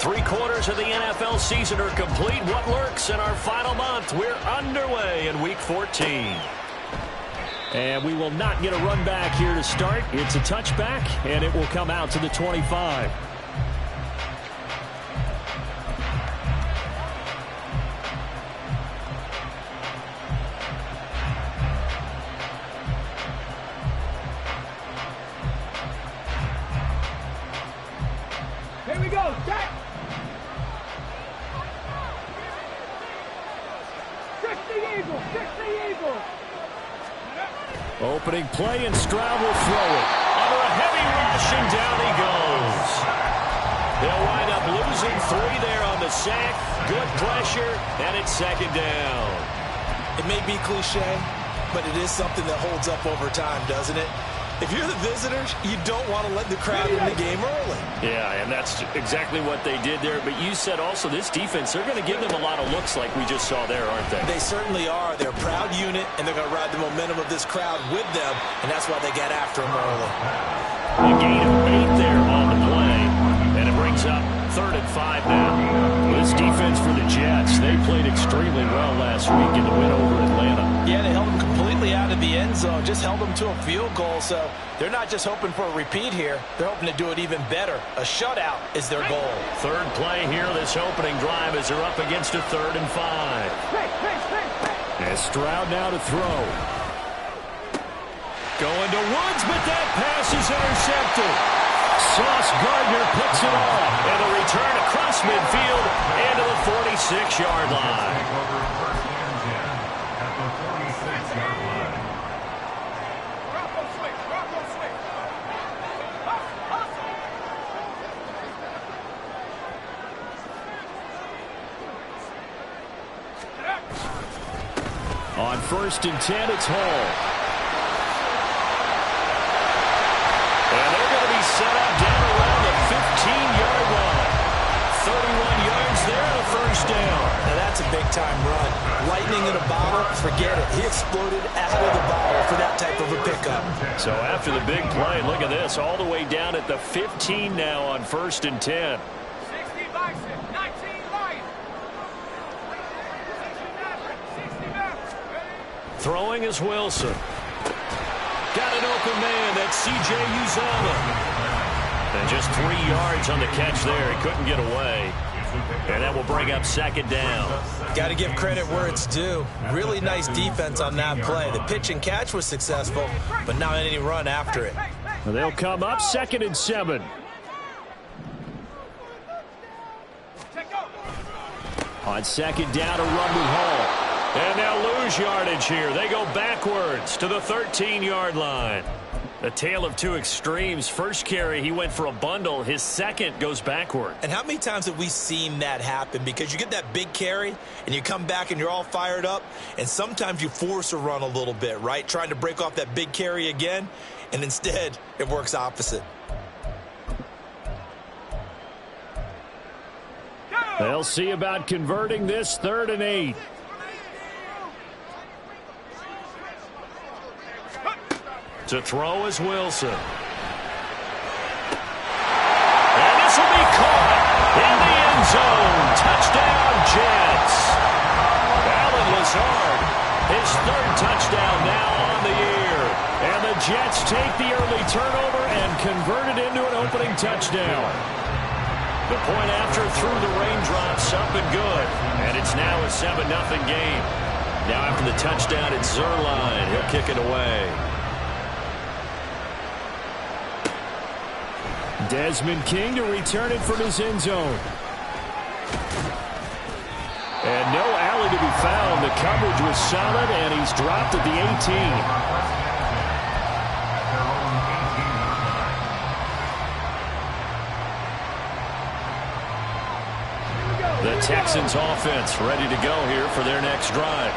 3/4 of the NFL season are complete. What lurks in our final month? We're underway in Week 14. And we will not get a run back here to start. It's a touchback, and it will come out to the 25. Here we go. Jack. Fix the Eagle. Fix the Eagle. Opening play, and Stroud will throw it. Under a heavy rush, and down he goes. They'll wind up losing 3 there on the sack. Good pressure, and it's 2nd down. It may be cliche, but it is something that holds up over time, doesn't it? If you're the visitors, you don't want to let the crowd in the game early. Yeah, and that's exactly what they did there. But you said also this defense, they're going to give them a lot of looks like we just saw there, aren't they? They certainly are. They're a proud unit, and they're going to ride the momentum of this crowd with them, and that's why they got after them early. A gain of 8 there on the play, and it brings up 3rd and 5 now. This defense for the Jets, they played extremely well last week in the win over Atlanta. Yeah, they held them completely out of the end zone, just held them to a field goal, so they're not just hoping for a repeat here. They're hoping to do it even better. A shutout is their goal. 3rd play here, this opening drive, as they're up against a 3rd and 5. And Stroud now to throw. Going to Woods, but that pass is intercepted. Sauce Gardner picks it off, and a return across midfield and to the 46-yard line. On 1st and 10, it's Hall. And they're going to be set up down around the 15-yard line. 31 yards there, the 1st down. Now that's a big-time run. Lightning in a bottle, forget it. He exploded out of the bottle for that type of a pickup. So after the big play, look at this, all the way down at the 15 now on 1st and 10. 60 Bison, 19 Lions. Throwing is Wilson. Got an open man. That's C.J. Uzomah. And just 3 yards on the catch there. He couldn't get away. And that will bring up 2nd down. Got to give credit where it's due. Really nice defense on that play. The pitch and catch was successful, but not any run after it. They'll come up 2nd and 7. On 2nd down, a run with Hall. And they'll lose yardage here. They go backwards to the 13-yard line. A tale of 2 extremes. First carry, he went for a bundle. His second goes backward. And how many times have we seen that happen? Because you get that big carry, and you come back and you're all fired up, and sometimes you force a run a little bit, right? Trying to break off that big carry again, and instead it works opposite. They'll see about converting this 3rd and 8. To throw is Wilson. And this will be caught in the end zone. Touchdown, Jets. Allen Lazard, his 3rd touchdown now on the year. And the Jets take the early turnover and convert it into an opening touchdown. The point after through the raindrops, up and good. And it's now a 7-0 game. Now after the touchdown, it's Zuerlein. He'll kick it away. Desmond King to return it from his end zone. And no alley to be found. The coverage was solid, and he's dropped at the 18. The Texans offense ready to go here for their next drive.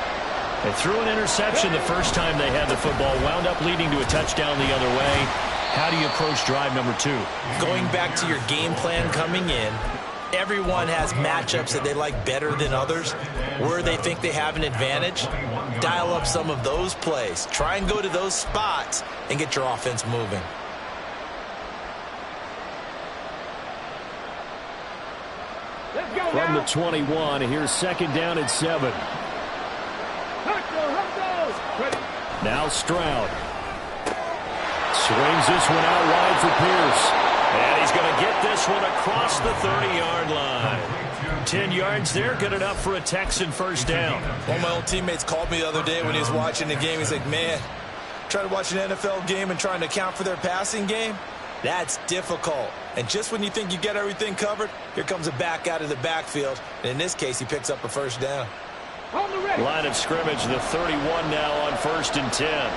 They threw an interception the first time they had the football, wound up leading to a touchdown the other way. How do you approach drive number 2? Going back to your game plan coming in, everyone has matchups that they like better than others. Where they think they have an advantage, dial up some of those plays. Try and go to those spots and get your offense moving. Let's go From now. the 21, here's second down and 7. Hustle. Ready. Now Stroud. Swings this one out wide for Pierce. And he's going to get this one across the 30-yard line. 10 yards there, good enough for a Texan first down. One of my old teammates called me the other day when he was watching the game. He's like, man, trying to watch an NFL game and trying to account for their passing game, that's difficult. And just when you think you get everything covered, here comes a back out of the backfield. And in this case, he picks up a first down. On the ready. Line of scrimmage, the 31 now on first and 10.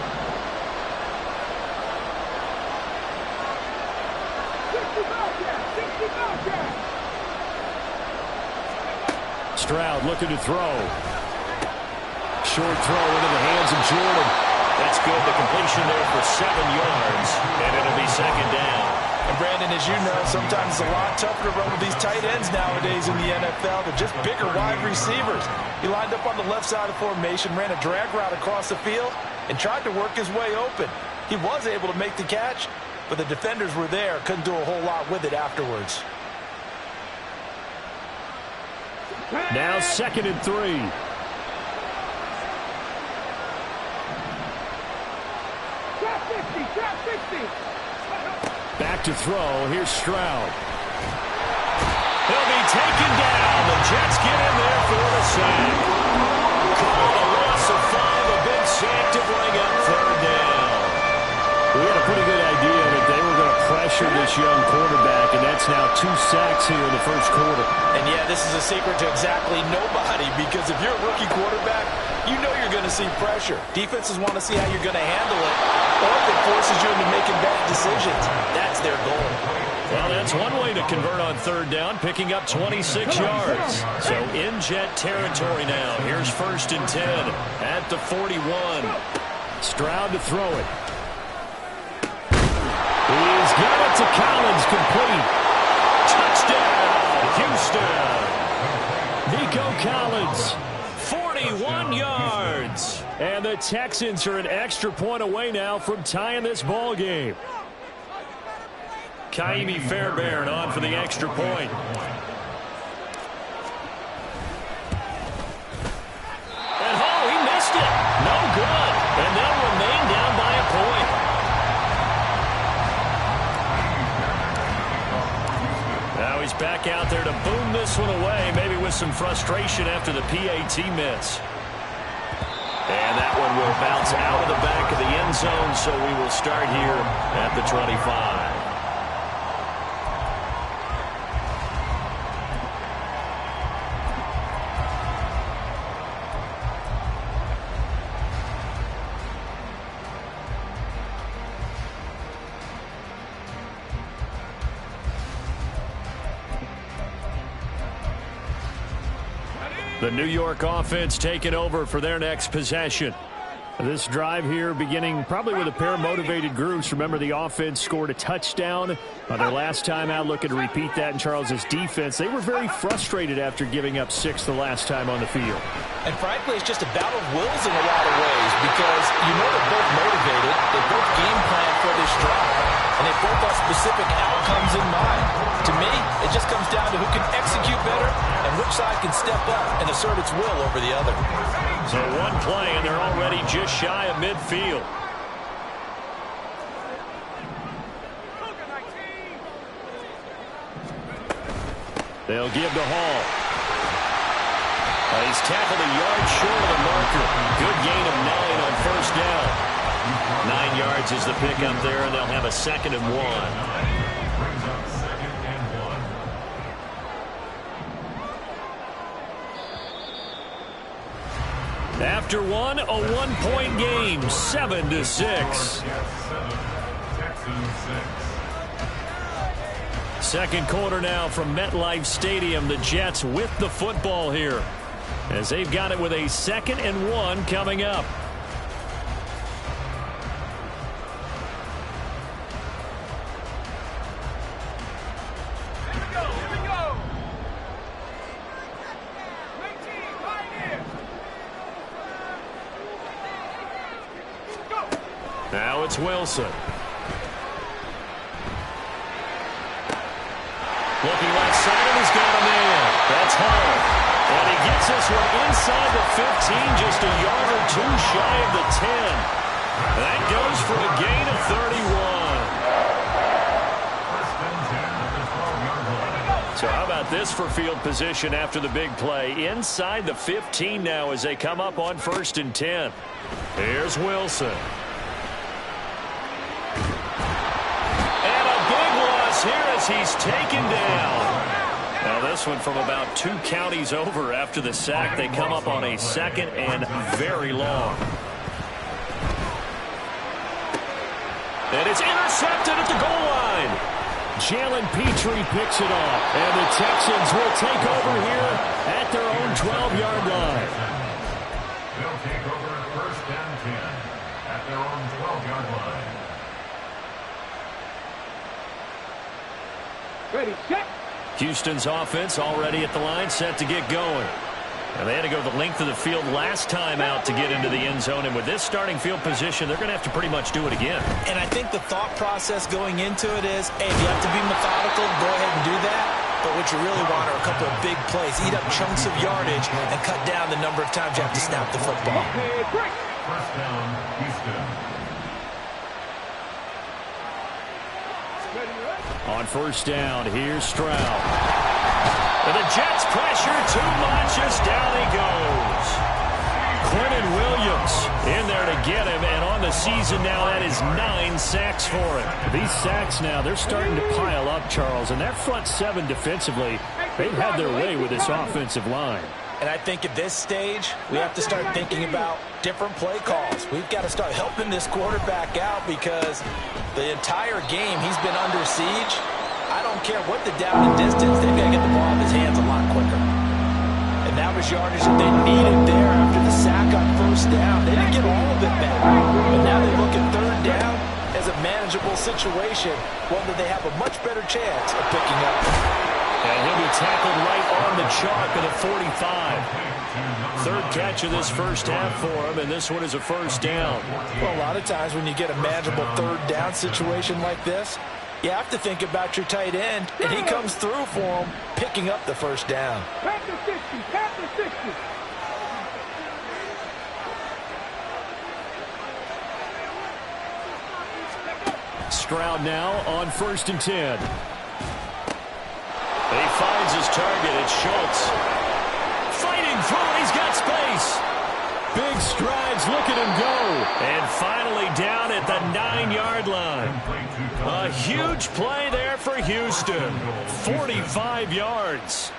65 yards. Stroud looking to throw. Short throw into the hands of Jordan. That's good. The completion there for 7 yards, and it'll be second down. And Brandon, as you know, sometimes it's a lot tougher to run with these tight ends nowadays in the NFL. They're just bigger wide receivers. He lined up on the left side of the formation, ran a drag route across the field, and tried to work his way open. He was able to make the catch, but the defenders were there, couldn't do a whole lot with it afterwards. Now second and 3. Trap 60. Back to throw. Here's Stroud. He'll be taken down. The Jets get in there for the sack. Call a loss of 5, a big sack to bring up third down. We had a pretty good idea that they were going to pressure this young quarterback, and that's now 2 sacks here in the first quarter. And yeah, this is a secret to exactly nobody, because if you're a rookie quarterback, you know you're going to see pressure. Defenses want to see how you're going to handle it, or if it forces you into making bad decisions. That's their goal. Well, that's one way to convert on third down, picking up 26 yards. So in Jet territory now. Here's first and 10 at the 41. Stroud to throw it. He's got it to Collins, complete. Touchdown, Houston. Nico Collins, 41 yards. And the Texans are an extra point away now from tying this ball game. Kaimi Fairbairn on for the extra point. And he missed it. No good. And they'll remain down by a point. Now he's back out there to boom this one away, maybe with some frustration after the PAT miss. And that one will bounce out of the back of the end zone, so we will start here at the 25. The New York offense taking over for their next possession. This drive here beginning probably with a pair of motivated groups. Remember, the offense scored a touchdown on their last time out. Looking to repeat that in Charles's defense. They were very frustrated after giving up 6 the last time on the field. And frankly, it's just a battle of wills in a lot of ways, because you know they're both motivated. They both game plan for this drive, and they both have specific outcomes in mind. To me, it just comes down to who can execute better and which side can step up and assert its will over the other. So one play, and they're already just shy of midfield. They'll give to Hall. He's tackled a yard short of the marker. Good gain of 9 on first down. 9 yards is the pickup there, and they'll have a 2nd and 1. After one, a 1-point game, 7-6. Second quarter now from MetLife Stadium. The Jets with the football here, as they've got it with a 2nd and 1 coming up. Now it's Wilson. Looking left side, and he's got a man. That's Hall. And he gets this one inside the 15, just a yard or two shy of the 10. That goes for a gain of 31. So how about this for field position after the big play? Inside the 15 now as they come up on 1st and 10. Here's Wilson. And a big loss here as he's taken down. Now this one from about 2 counties over after the sack. They come up on a 2nd and very long. And it's intercepted at the goal line. Jalen Petrie picks it off. And the Texans will take over here at their own 12-yard line. They'll take over at 1st and 10 at their own 12-yard line. Ready, set. Houston's offense already at the line, set to get going. And they had to go the length of the field last time out to get into the end zone. And with this starting field position, they're going to have to pretty much do it again. And I think the thought process going into it is, hey, if you have to be methodical, go ahead and do that. But what you really want are a couple of big plays. Eat up chunks of yardage and cut down the number of times you have to snap the football. Okay, break. 1st down, Houston. On 1st down, here's Stroud. And the Jets pressure too much as down he goes. Quentin Williams in there to get him, and on the season now, that is 9 sacks for him. These sacks now, they're starting to pile up, Charles, and that front 7 defensively, they've had their way with this offensive line. And I think at this stage, we have to start thinking about different play calls. We've got to start helping this quarterback out because the entire game he's been under siege. I don't care what the down and distance, they've got to get the ball in his hands a lot quicker. And that was yardage that they needed there after the sack on 1st down. They didn't get all of it back. But now they look at 3rd down as a manageable situation, one that they have a much better chance of picking up. And he'll be tackled right on the chalk at the 45. 3rd catch of this first half for him, and this one is a 1st down. Well, a lot of times when you get a manageable 3rd down situation like this, you have to think about your tight end, and he comes through for him, picking up the 1st down. Panther 60, Panther 60. Stroud now on 1st and 10. He finds his target. It's Schultz. Fighting through. He's got space. Big strides. Look at him go. And finally down at the 9-yard line. A huge play there for Houston. 45 yards.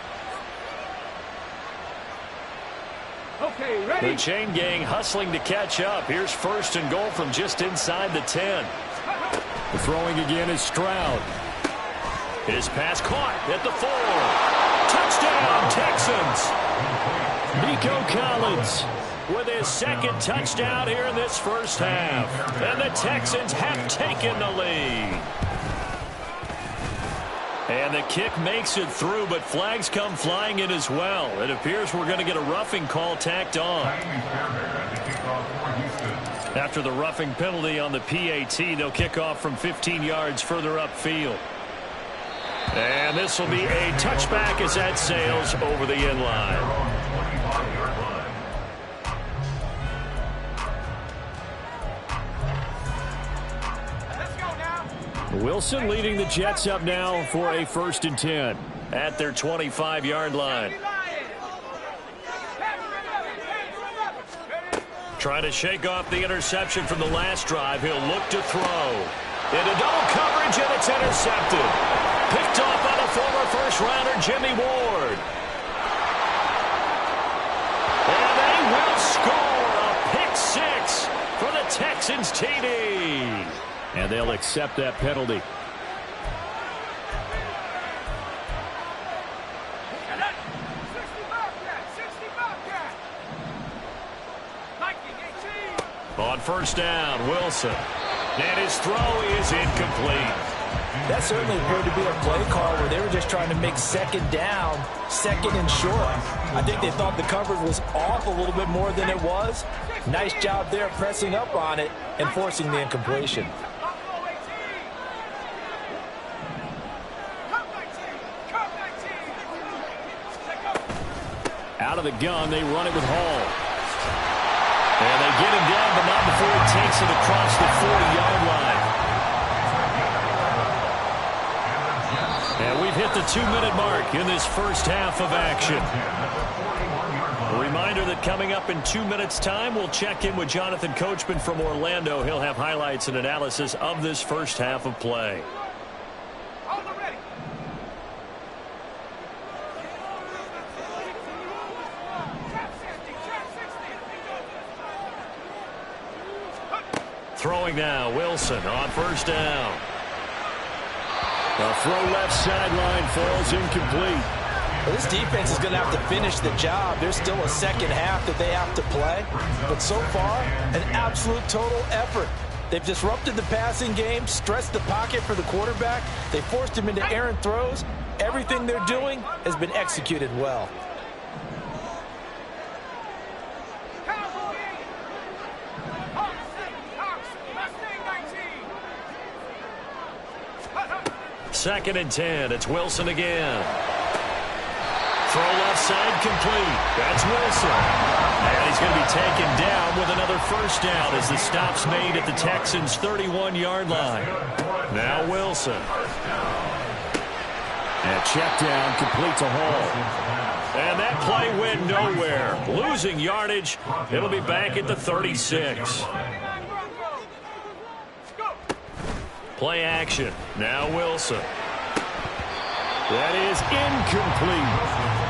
Okay, ready. The chain gang hustling to catch up. Here's 1st and goal from just inside the 10. The throwing again is Stroud. His pass caught at the 4. Touchdown, Texans. Nico Collins with his 2nd touchdown here in this first half. And the Texans have taken the lead. And the kick makes it through, but flags come flying in as well. It appears we're going to get a roughing call tacked on. After the roughing penalty on the PAT, they'll kick off from 15 yards further upfield. And this will be a touchback as that sails over the end line. Wilson leading the Jets up now for a 1st and 10 at their 25-yard line. Trying to shake off the interception from the last drive. He'll look to throw. Into double coverage, and it's intercepted. Picked off by the former first-rounder, Jimmy Ward. And they will score a pick 6 for the Texans TD. And they'll accept that penalty. On 1st down, Wilson. And his throw is incomplete. That certainly appeared to be a play call where they were just trying to make 2nd down, 2nd and short. I think they thought the coverage was off a little bit more than it was. Nice job there pressing up on it and forcing the incompletion. Out of the gun, they run it with Hall. And they get him down, but not before he takes it across the 40-yard line. And we've hit the 2-minute mark in this first half of action. A reminder that coming up in 2 minutes' time, we'll check in with Jonathan Coachman from Orlando. He'll have highlights and analysis of this first half of play. Throwing now, Wilson on first down. The throw left sideline falls incomplete. Well, this defense is going to have to finish the job. There's still a second half that they have to play. But so far, an absolute total effort. They've disrupted the passing game, stressed the pocket for the quarterback. They forced him into errant throws. Everything they're doing has been executed well. Second and 10. It's Wilson again. Throw left side complete. That's Wilson. And he's going to be taken down with another first down as the stop's made at the Texans' 31-yard line. Now Wilson. And check down complete to Hall. And that play went nowhere. Losing yardage. It'll be back at the 36. Play action. Now Wilson. That is incomplete.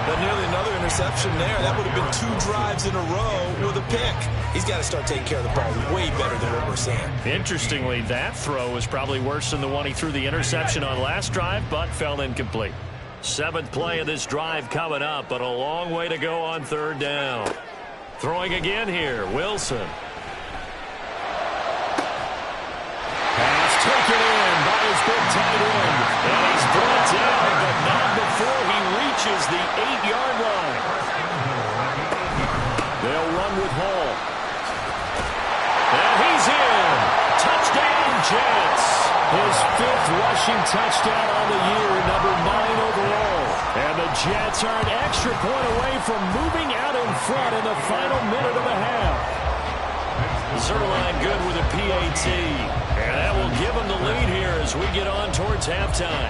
But nearly another interception there. That would have been 2 drives in a row with a pick. He's got to start taking care of the ball way better than what we're seeing. Interestingly, that throw was probably worse than the one he threw the interception on last drive, but fell incomplete. 7th play of this drive coming up, but a long way to go on third down. Throwing again here, Wilson. Taken in by his big tight end. And he's brought down, but not before he reaches the 8-yard line. They'll run with Hall. And he's in. Touchdown, Jets. His 5th rushing touchdown on the year, number 9 overall. And the Jets are an extra point away from moving out in front in the final minute of the half. Zerline good with a PAT. And that will give him the lead here as we get on towards halftime.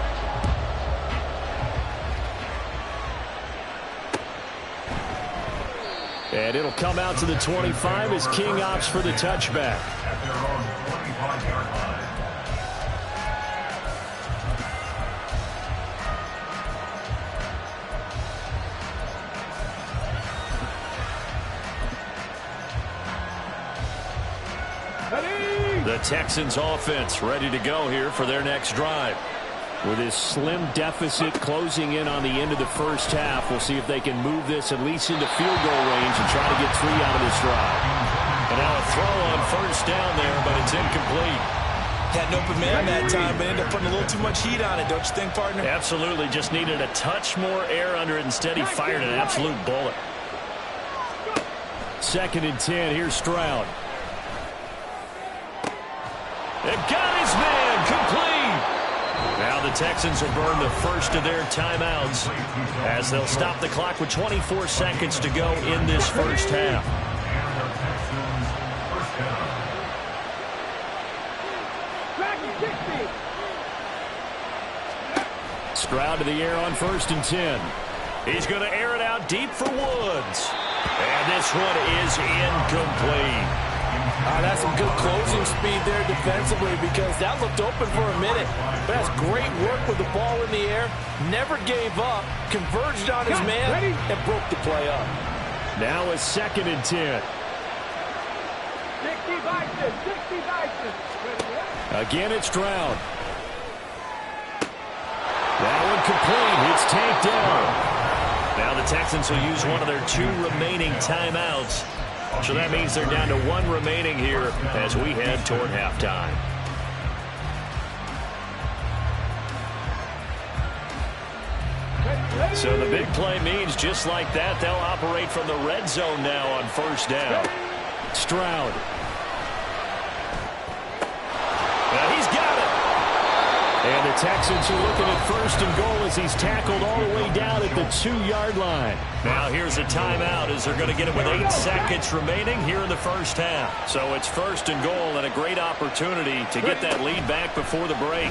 And it'll come out to the 25 as King opts for the touchback. At their own 25-yard line. The Texans offense ready to go here for their next drive. With his slim deficit closing in on the end of the first half, we'll see if they can move this at least into field goal range and try to get 3 out of this drive. And now a throw on first down there, but it's incomplete. Had an open man that time, but ended up putting a little too much heat on it, don't you think, partner? Absolutely. Just needed a touch more air under it. Instead, he fired an absolute bullet. 2nd and 10. Here's Stroud. They've got his man complete. Now the Texans will burn the first of their timeouts as they'll stop the clock with 24 seconds to go in this first half. Stroud to the air on 1st and 10. He's going to air it out deep for Woods. And this one is incomplete. That's some good closing speed there defensively because that looked open for a minute. But that's great work with the ball in the air. Never gave up, converged on his man, and broke the play up. Now a 2nd and 10. 60 Again, it's Stroud. That one complete. It's tanked down. Now the Texans will use one of their 2 remaining timeouts. So that means they're down to 1 remaining here as we head toward halftime. So the big play means just like that, they'll operate from the red zone now on first down. Stroud. He's got it. And the Texans are looking at first and goal as he's tackled all the way down at the 2-yard line. Now here's a timeout as they're going to get it with 8 seconds remaining here in the first half. So it's first and goal and a great opportunity to get that lead back before the break.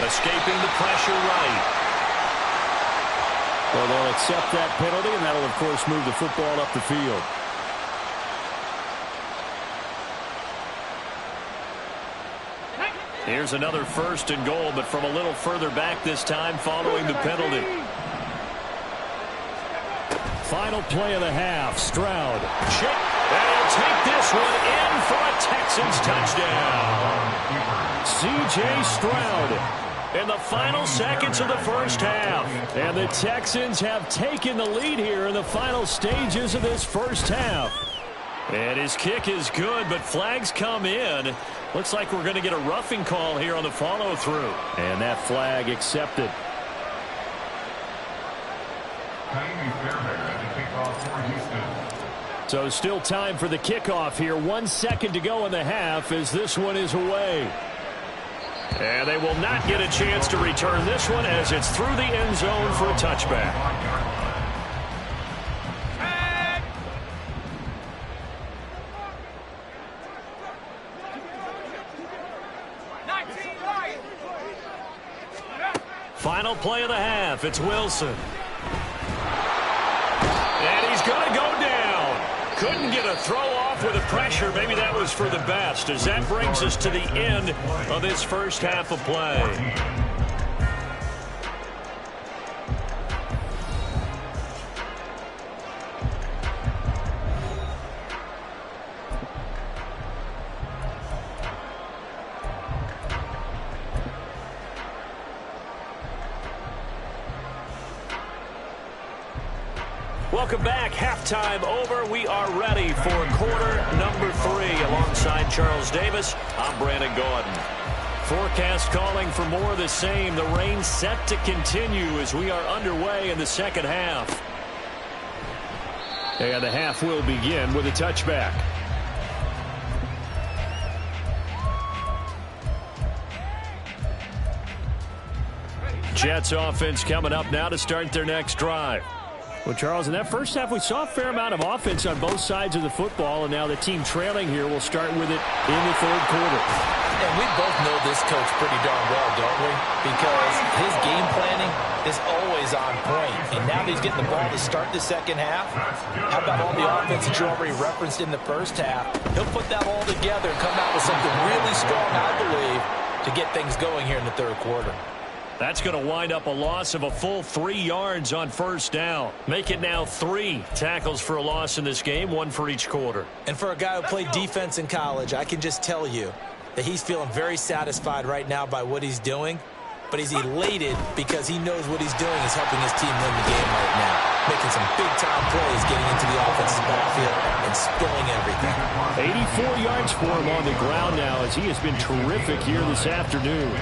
Escaping the pressure right. Well, they'll accept that penalty, and that'll, of course, move the football up the field. Here's another first and goal, but from a little further back this time following the penalty. Final play of the half. Stroud. Chip. And he'll take this one in for a Texans touchdown. C.J. Stroud in the final seconds of the first half. And the Texans have taken the lead here in the final stages of this first half. And his kick is good, but flags come in. Looks like we're going to get a roughing call here on the follow-through. And that flag accepted. So still time for the kickoff here. 1 second to go in the half as this one is away. And they will not get a chance to return this one as it's through the end zone for a touchback. Final play of the half. It's Wilson. And he's going to go down. Couldn't get a throw off with the pressure. Maybe that was for the best, as that brings us to the end of this first half of play. Welcome back. Halftime over. We are ready for quarter number 3. Alongside Charles Davis, I'm Brandon Gordon. Forecast calling for more of the same. The rain set to continue as we are underway in the second half. And the half will begin with a touchback. Jets offense coming up now to start their next drive. Well, Charles, in that first half, we saw a fair amount of offense on both sides of the football, and now the team trailing here will start with it in the third quarter. And we both know this coach pretty darn well, don't we? Because his game planning is always on point. And now that he's getting the ball to start the second half, how about all the offense that you already referenced in the first half? He'll put that all together and come out with something really strong, I believe, to get things going here in the third quarter. That's going to wind up a loss of a full 3 yards on first down. Make it now 3 tackles for a loss in this game, 1 for each quarter. And for a guy who played defense in college, I can just tell you that he's feeling very satisfied right now by what he's doing. But he's elated because he knows what he's doing is helping his team win the game right now. Making some big-time plays, getting into the offense's backfield and spilling everything. 84 yards for him on the ground now as he has been terrific here this afternoon.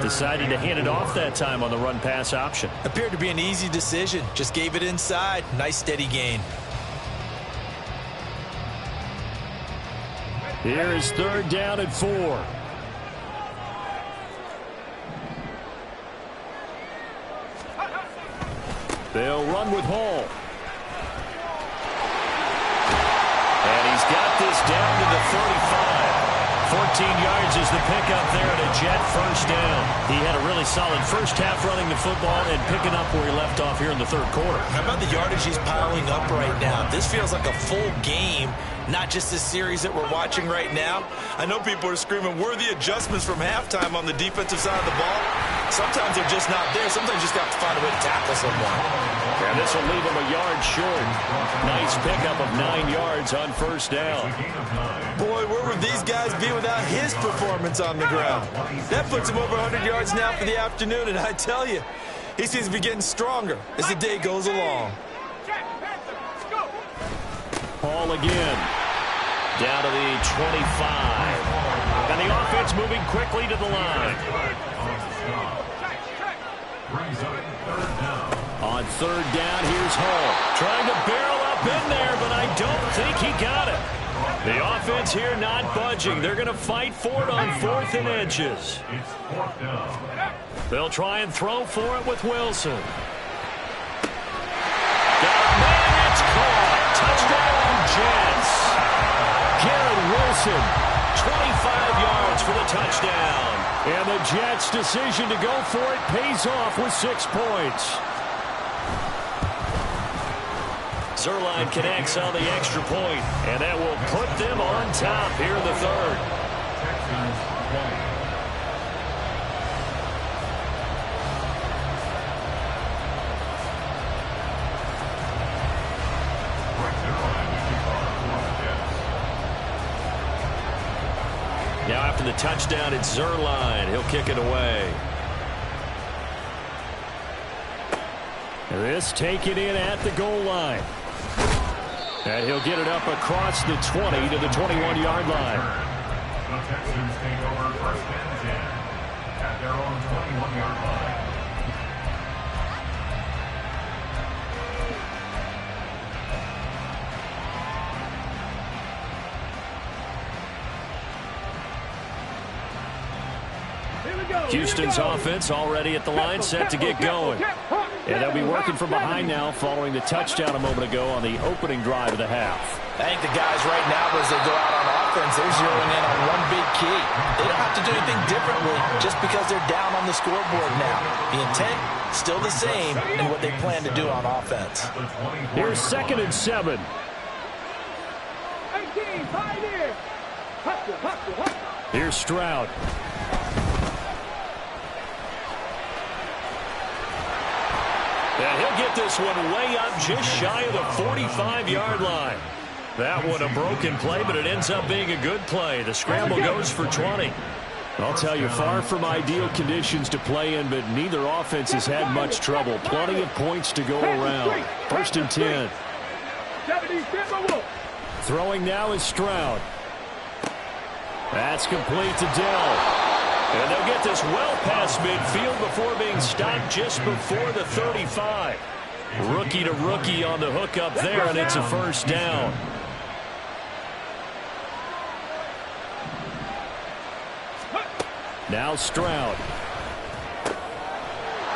Decided to hand it off that time on the run-pass option. Appeared to be an easy decision. Just gave it inside. Nice, steady gain. Here is third down and 4. They'll run with Hall. And he's got this down to the 35. 14 yards is the pickup there at a Jet first down. He had a really solid first half running the football and picking up where he left off here in the third quarter. How about the yardage he's piling up right now? This feels like a full game, not just this series that we're watching right now. I know people are screaming, where are the adjustments from halftime on the defensive side of the ball? Sometimes they're just not there. Sometimes you just got to find a way to tackle someone. And this will leave him a yard short. Nice pickup of 9 yards on first down. Boy, where would these guys be without his performance on the ground? That puts him over 100 yards now for the afternoon, and I tell you, he seems to be getting stronger as the day goes along. Hall again. Down to the 25. And the offense moving quickly to the line. On third down, here's Hall. Trying to barrel up in there, but I don't think he got it. The offense here not budging. They're going to fight for it on 4th and inches. It's 4th down. They'll try and throw for it with Wilson. Got a man, it's caught. Touchdown, Jets. Garrett Wilson, 25 yards for the touchdown. And the Jets' decision to go for it pays off with 6 points. Zerline connects on the extra point, and that will put them on top here in the 3rd. Texans 20. Now after the touchdown, it's Zerline. He'll kick it away. This taken in at the goal line. And he'll get it up across the 20 to the 21-yard line. The Texans take over 1st and 10 at their own 21-yard line. Houston's offense already at the line, set to get going. And they'll be working from behind now following the touchdown a moment ago on the opening drive of the half. I think the guys right now, as they go out on offense, they're zeroing in on one big key. They don't have to do anything differently just because they're down on the scoreboard now. The intent, still the same in what they plan to do on offense. Here's 2nd and 7. 18, pioneer. Here's Stroud. And he'll get this one way up just shy of the 45-yard line. That one a broken play, but it ends up being a good play. The scramble goes for 20. I'll tell you, far from ideal conditions to play in, but neither offense has had much trouble. Plenty of points to go around. 1st and 10. Throwing now is Stroud. That's complete to Dell. And they'll get this well past midfield before being stopped just before the 35. Rookie to rookie on the hook up there, and it's a 1st down. Now Stroud.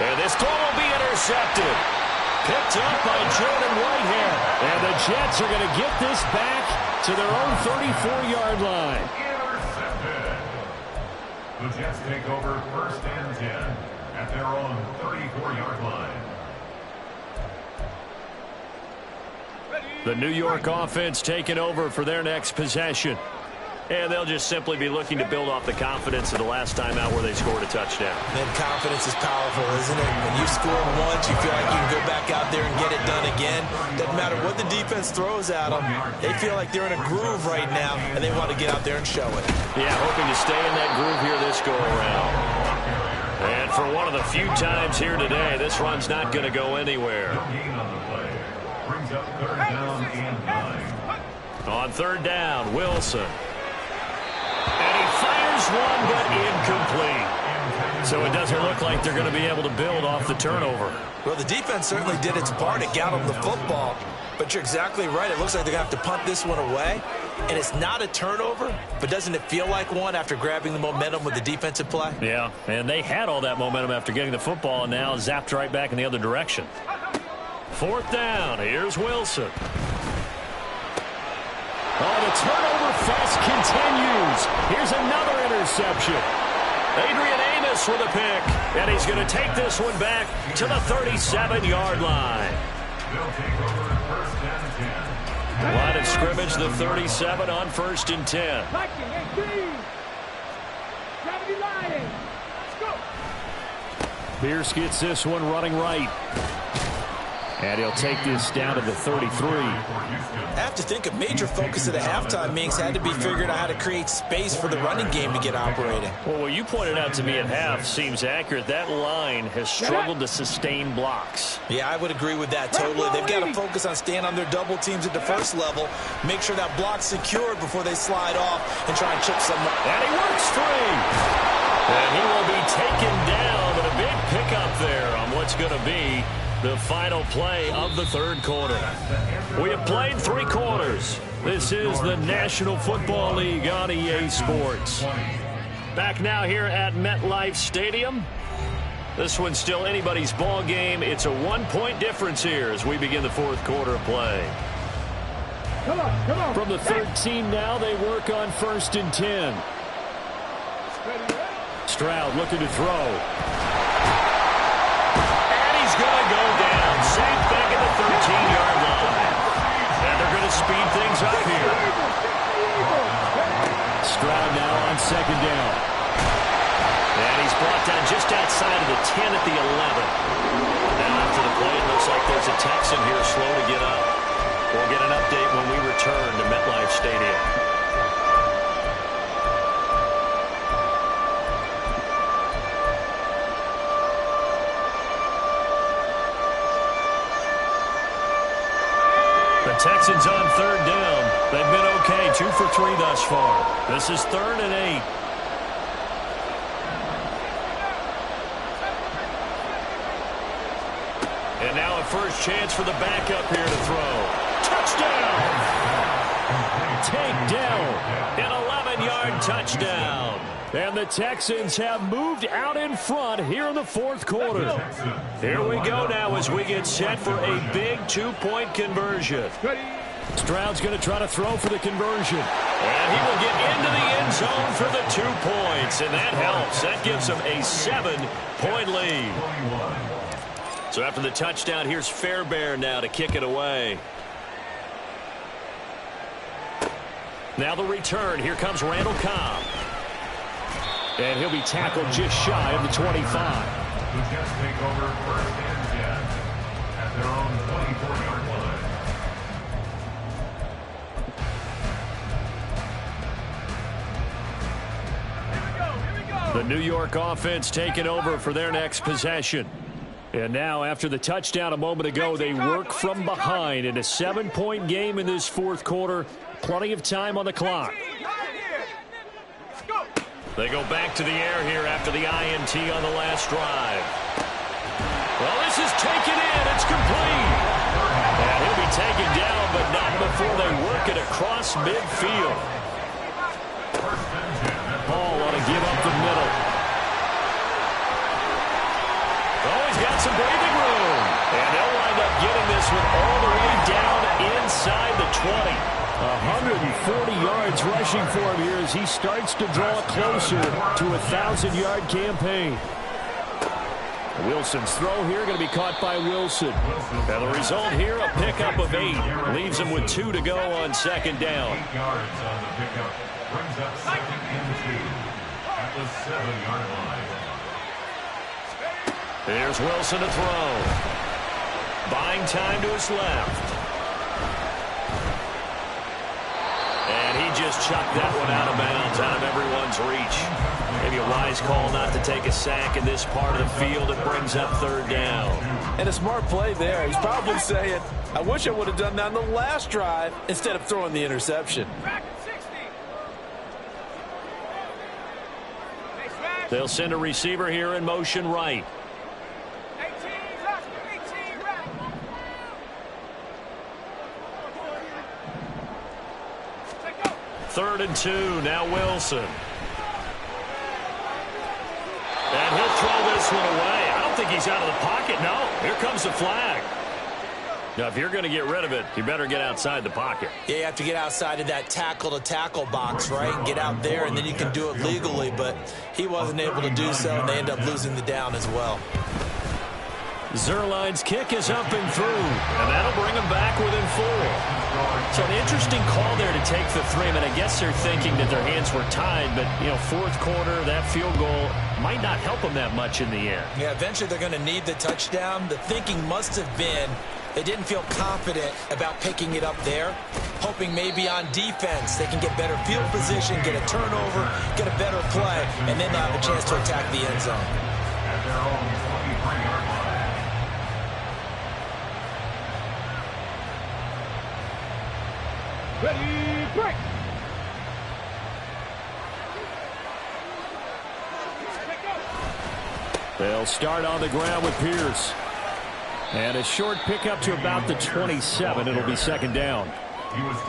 And this throw will be intercepted. Picked up by Jordan Whitehead. And the Jets are going to get this back to their own 34-yard line. Intercepted. The Jets take over 1st and 10 at their own 34-yard line. The New York offense taking over for their next possession. And they'll just simply be looking to build off the confidence of the last time out where they scored a touchdown. And confidence is powerful, isn't it? When you score once, you feel like you can go back out there and get it done again. Doesn't matter what the defense throws at them. They feel like they're in a groove right now, and they want to get out there and show it. Yeah, hoping to stay in that groove here this go-around. And for one of the few times here today, this run's not going to go anywhere. Brings up 3rd down and 9. On 3rd down, Wilson. And he fires one, but incomplete. So it doesn't look like they're going to be able to build off the turnover. Well, the defense certainly did its part to get them the football. But you're exactly right. It looks like they're going to have to punt this one away. And it's not a turnover, but doesn't it feel like one after grabbing the momentum with the defensive play? Yeah, and they had all that momentum after getting the football, and now zapped right back in the other direction. 4th down. Here's Wilson. Oh, the turnover fest continues. Here's another interception. Adrian Amos with a pick, and he's going to take this one back to the 37-yard line. They'll take over 1st and 10. Line of scrimmage, the 37 on 1st and 10. Pierce gets this one running right. And he'll take this down to the 33. I have to think a major focus of the halftime meetings had to be figuring out how to create space for the running game to get operating. Well, what you pointed out to me at half seems accurate. That line has struggled to sustain blocks. Yeah, I would agree with that totally. They've got to focus on staying on their double teams at the first level, make sure that block's secured before they slide off and try and chip someone. And he works free. And he will be taken down, but a big pickup there on what's going to be The final play of the third quarter. We have played 3 quarters. This is the National Football League on EA Sports. Back now here at MetLife Stadium. This one's still anybody's ball game. It's a 1-point difference here as we begin the fourth quarter of play. Come on. From the 13 now, they work on 1st and 10. Stroud looking to throw. And he's going to go down. Safe back at the 13-yard line. And they're going to speed things up here. Stroud now on 2nd down. And he's brought down just outside of the 10 at the 11. Now after the play, it looks like there's a Texan here slow to get up. We'll get an update when we return to MetLife Stadium. The Texans on 3rd down. They've been okay, 2 for 3 thus far. This is 3rd and 8. And now a first chance for the backup here to throw. Touchdown! Takedown. An 11-yard touchdown. And the Texans have moved out in front here in the fourth quarter. Here we go now as we get set for a big 2-point conversion. Stroud's going to try to throw for the conversion. And he will get into the end zone for the 2 points. And that helps. That gives him a 7-point lead. So after the touchdown, here's Fairbairn now to kick it away. Now the return. Here comes Randall Cobb. And he'll be tackled just shy of the 25. The Jets take over 1st and 10 at their own 24-yard line. The New York offense taking over for their next possession. And now, after the touchdown a moment ago, they work from behind in a 7-point game in this fourth quarter. Plenty of time on the clock. They go back to the air here after the INT on the last drive. Well, this is taken in. It's complete. And he'll be taken down, but not before they work it across midfield. Hall ought to give up the middle. Oh, he's got some breathing room. And they'll wind up getting this one all the way down inside the 20. 140 yards rushing for him here as he starts to draw closer to a 1,000-yard campaign. Wilson's throw here going to be caught by Wilson. And the result here, a pickup of 8. Leaves him with 2 to go on 2nd down. 8 yards on the pickup. Brings up 2nd and 2 at the 7-yard line. Here's Wilson to throw. Buying time to his left. And he just chucked that one out of bounds, out of everyone's reach. Maybe a wise call not to take a sack in this part of the field. It brings up 3rd down. And a smart play there. He's probably saying, I wish I would have done that on the last drive instead of throwing the interception. They'll send a receiver here in motion right. 3rd and 2. Now Wilson. And he'll throw this one away. I don't think he's out of the pocket. No. Here comes the flag. Now, if you're going to get rid of it, you better get outside the pocket. Yeah, you have to get outside of that tackle-to-tackle box, right? Get out there, and then you can do it legally. But he wasn't able to do so, and they end up losing the down as well. Zerline's kick is up and through, and that'll bring him back within 4. So an interesting call there to take the 3. I mean, I guess they're thinking that their hands were tied, but, you know, fourth quarter, that field goal might not help them that much in the end. Yeah, eventually they're going to need the touchdown. The thinking must have been they didn't feel confident about picking it up there, hoping maybe on defense they can get better field position, get a turnover, get a better play, and then they'll have a chance to attack the end zone. At their own 23-yard line. Ready, break. They'll start on the ground with Pierce. And a short pickup to about the 27. It'll be second down.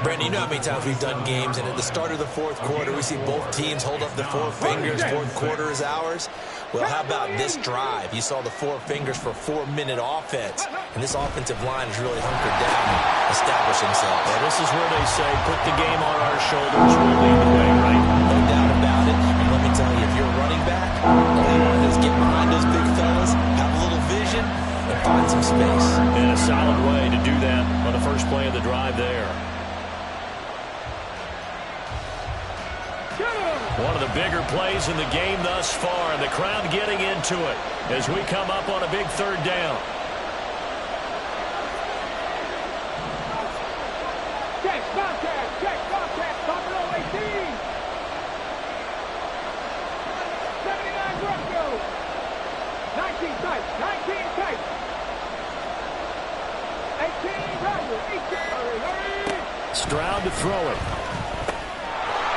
Brandon, you know how many times we've done games, and at the start of the fourth quarter, we see both teams hold up the four fingers. Fourth quarter is ours. Well, how about this drive? You saw the four fingers for a 4-minute offense, and this offensive line is really hunkered down and establish themselves. Well, this is where they say, put the game on our shoulders, we'll lead the way, right? No doubt about it. And let me tell you, if you're a running back, all you want to do is get behind those big fellas, have a little vision, and find some space. And a solid way to do that on the first play of the drive there. One of the bigger plays in the game thus far, and the crowd getting into it as we come up on a big third down. Check, contact, top of 18. 79 Bronco. 19 tight, 18 Roger, 18. Stroud to throw it.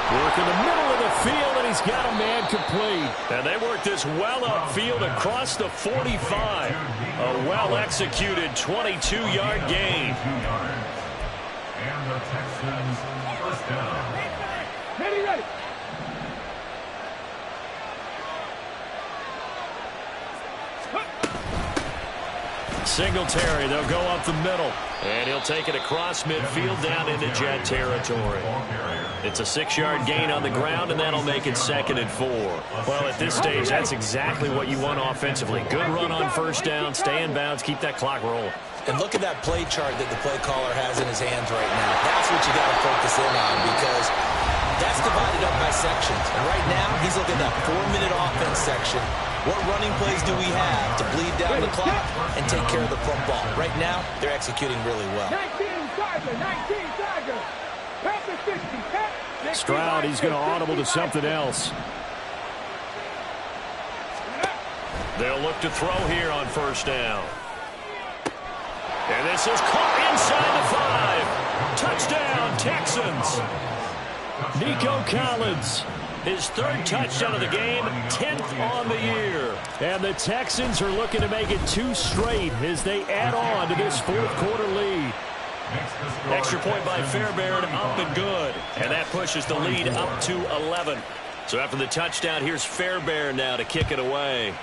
Work in the middle of the field, and he's got a man complete. And they work this well upfield across the 45. A well-executed 22-yard gain. And the Texans first down. Ready. Singletary, they'll go up the middle. And he'll take it across midfield down into jet territory. It's a 6-yard gain on the ground, and that'll make it 2nd and 4. Well, at this stage, that's exactly what you want offensively. Good run on first down, stay in bounds, keep that clock rolling. And look at that play chart that the play caller has in his hands right now. That's what you got to focus in on, because that's divided up by sections. And right now, he's looking at that 4-minute offense section. What running plays do we have to bleed down the clock and take care of the football? Right now, they're executing really well. 19 Tiger. Pass the 50. Stroud, he's going to audible to something else. They'll look to throw here on first down. And this is caught inside the 5. Touchdown, Texans. Nico Collins, his 3rd touchdown of the game, 10th on the year. And the Texans are looking to make it 2 straight as they add on to this fourth quarter lead. Extra point by Fairbairn, up and good. And that pushes the lead up to 11. So after the touchdown, here's Fairbairn now to kick it away.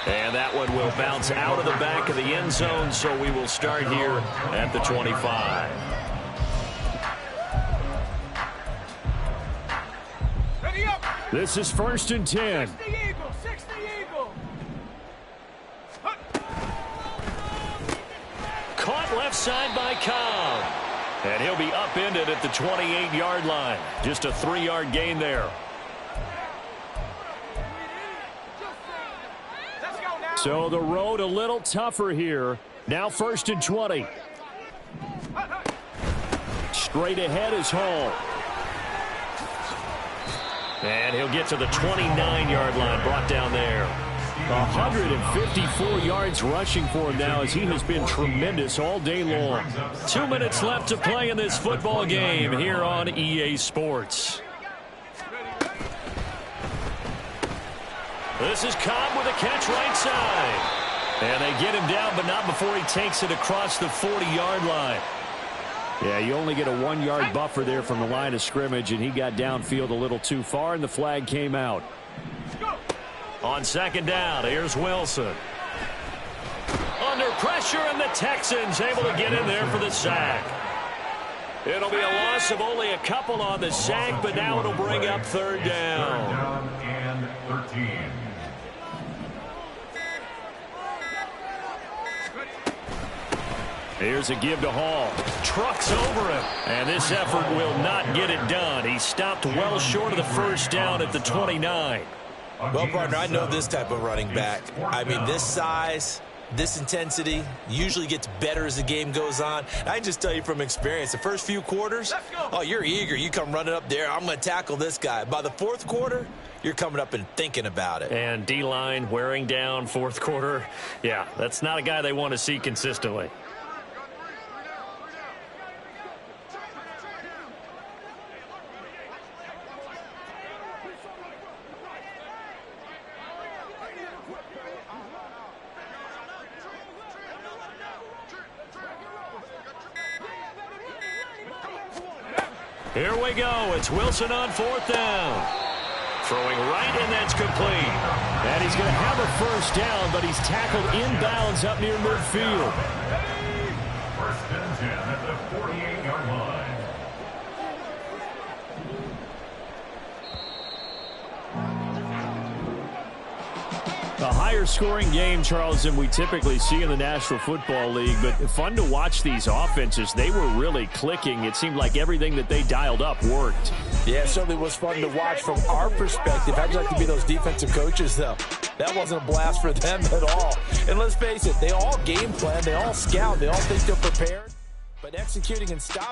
And that one will bounce out of the back of the end zone, so we will start here at the 25. This is 1st and 10. 60 Eagle. Caught left side by Cobb. And he'll be upended at the 28-yard line. Just a 3-yard gain there. So the road a little tougher here. Now 1st and 20. Straight ahead is Hall. And he'll get to the 29-yard line, brought down there. 154 yards rushing for him now, as he has been tremendous all day long. 2 minutes left to play in this football game here on EA Sports. This is Cobb with a catch right side. And they get him down, but not before he takes it across the 40-yard line. Yeah, you only get a 1-yard buffer there from the line of scrimmage, and he got downfield a little too far, and the flag came out. On 2nd down, here's Wilson. Under pressure, and the Texans able to get in there for the sack. It'll be a loss of only a couple on the sack, but now it'll bring up 3rd down. 3rd down and 13. Here's a give to Hall. Trucks over him. And this effort will not get it done. He stopped well short of the first down at the 29. Well, partner, I know this type of running back. I mean, this size, this intensity usually gets better as the game goes on. I just tell you from experience, the first few quarters, oh, you're eager. You come running up there. I'm going to tackle this guy. By the 4th quarter, you're coming up and thinking about it. And D-line wearing down 4th quarter. Yeah, that's not a guy they want to see consistently. Here we go. It's Wilson on 4th down. Throwing right, and that's complete. And he's going to have a first down, but he's tackled inbounds up near midfield. First and 10 at the 48-yard line. A higher scoring game, Charles, than we typically see in the National Football League, but fun to watch these offenses. They were really clicking. It seemed like everything that they dialed up worked. Yeah, it certainly was fun to watch from our perspective. How'd you like to be those defensive coaches, though? That wasn't a blast for them at all. And let's face it, they all game plan, they all scout, they all think they're prepared, but executing and stopping